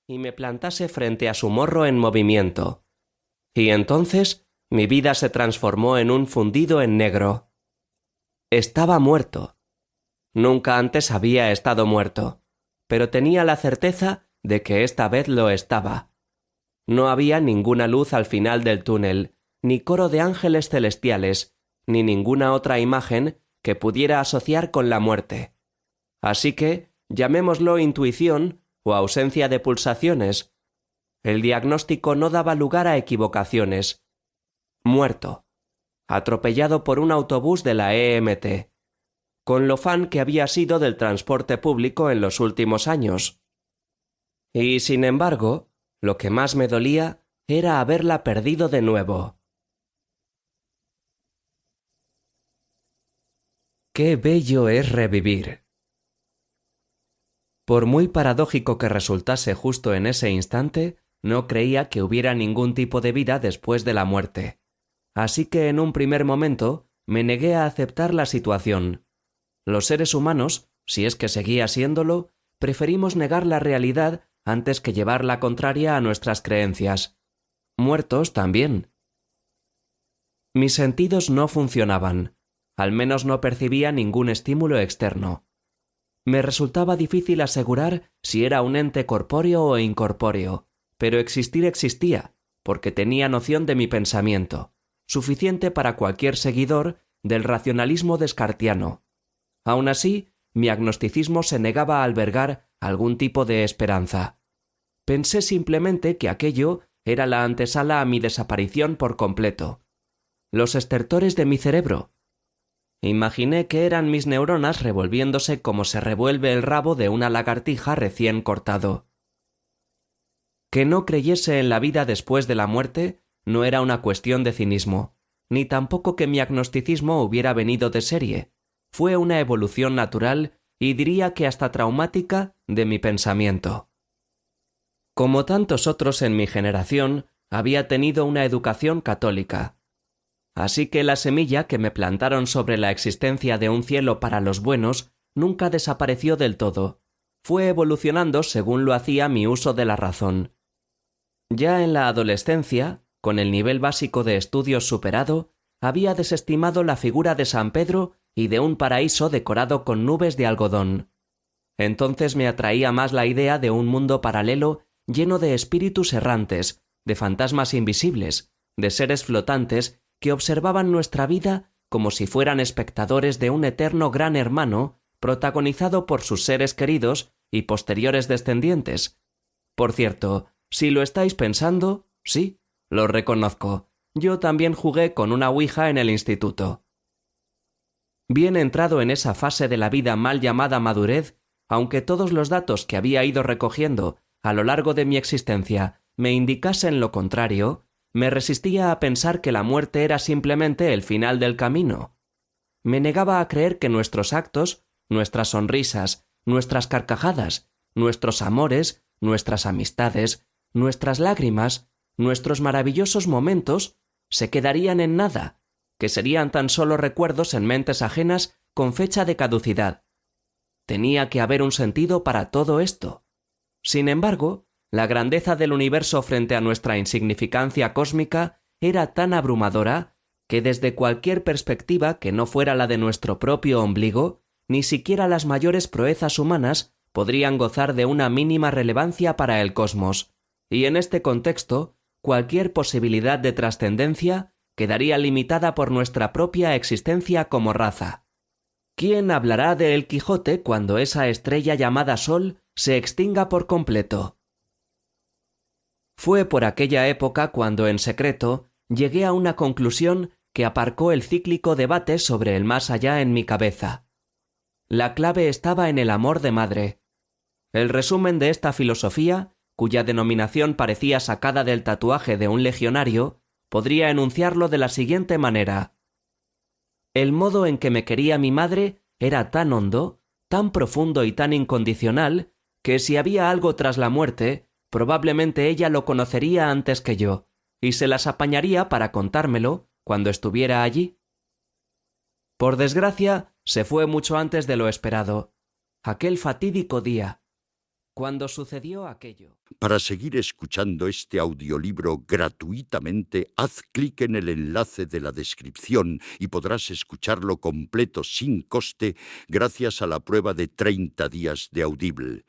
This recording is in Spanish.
y me plantase frente a su morro en movimiento. Y entonces mi vida se transformó en un fundido en negro. Estaba muerto. Nunca antes había estado muerto, pero tenía la certeza de que esta vez lo estaba. No había ninguna luz al final del túnel, ni coro de ángeles celestiales, ni ninguna otra imagen que pudiera asociar con la muerte. Así que, llamémoslo intuición o ausencia de pulsaciones. El diagnóstico no daba lugar a equivocaciones. Muerto. Atropellado por un autobús de la EMT. Con lo fan que había sido del transporte público en los últimos años. Y, sin embargo, lo que más me dolía era haberla perdido de nuevo. Qué bello es revivir. Por muy paradójico que resultase justo en ese instante, no creía que hubiera ningún tipo de vida después de la muerte. Así que en un primer momento me negué a aceptar la situación. Los seres humanos, si es que seguía siéndolo, preferimos negar la realidad antes que llevar la contraria a nuestras creencias. Muertos también. Mis sentidos no funcionaban. Al menos no percibía ningún estímulo externo. Me resultaba difícil asegurar si era un ente corpóreo o incorpóreo, pero existir existía, porque tenía noción de mi pensamiento, suficiente para cualquier seguidor del racionalismo descartiano. Aun así, mi agnosticismo se negaba a albergar algún tipo de esperanza. Pensé simplemente que aquello era la antesala a mi desaparición por completo. Los estertores de mi cerebro. Imaginé que eran mis neuronas revolviéndose como se revuelve el rabo de una lagartija recién cortado. Que no creyese en la vida después de la muerte no era una cuestión de cinismo, ni tampoco que mi agnosticismo hubiera venido de serie. Fue una evolución natural y diría que hasta traumática de mi pensamiento. Como tantos otros en mi generación, había tenido una educación católica. Así que la semilla que me plantaron sobre la existencia de un cielo para los buenos nunca desapareció del todo. Fue evolucionando según lo hacía mi uso de la razón. Ya en la adolescencia, con el nivel básico de estudios superado, había desestimado la figura de San Pedro y de un paraíso decorado con nubes de algodón. Entonces me atraía más la idea de un mundo paralelo lleno de espíritus errantes, de fantasmas invisibles, de seres flotantes que observaban nuestra vida como si fueran espectadores de un eterno gran hermano protagonizado por sus seres queridos y posteriores descendientes. Por cierto, si lo estáis pensando, sí, lo reconozco. Yo también jugué con una ouija en el instituto. Bien entrado en esa fase de la vida mal llamada madurez, aunque todos los datos que había ido recogiendo a lo largo de mi existencia me indicasen lo contrario, me resistía a pensar que la muerte era simplemente el final del camino. Me negaba a creer que nuestros actos, nuestras sonrisas, nuestras carcajadas, nuestros amores, nuestras amistades, nuestras lágrimas, nuestros maravillosos momentos, se quedarían en nada, que serían tan solo recuerdos en mentes ajenas con fecha de caducidad. Tenía que haber un sentido para todo esto. Sin embargo, la grandeza del universo frente a nuestra insignificancia cósmica era tan abrumadora que desde cualquier perspectiva que no fuera la de nuestro propio ombligo, ni siquiera las mayores proezas humanas podrían gozar de una mínima relevancia para el cosmos, y en este contexto, cualquier posibilidad de trascendencia quedaría limitada por nuestra propia existencia como raza. ¿Quién hablará de El Quijote cuando esa estrella llamada Sol se extinga por completo? Fue por aquella época cuando, en secreto, llegué a una conclusión que aparcó el cíclico debate sobre el más allá en mi cabeza. La clave estaba en el amor de madre. El resumen de esta filosofía, cuya denominación parecía sacada del tatuaje de un legionario, podría enunciarlo de la siguiente manera. El modo en que me quería mi madre era tan hondo, tan profundo y tan incondicional, que si había algo tras la muerte, probablemente ella lo conocería antes que yo, y se las apañaría para contármelo cuando estuviera allí. Por desgracia, se fue mucho antes de lo esperado. Aquel fatídico día. Cuando sucedió aquello. Para seguir escuchando este audiolibro gratuitamente, haz clic en el enlace de la descripción y podrás escucharlo completo sin coste gracias a la prueba de 30 días de Audible.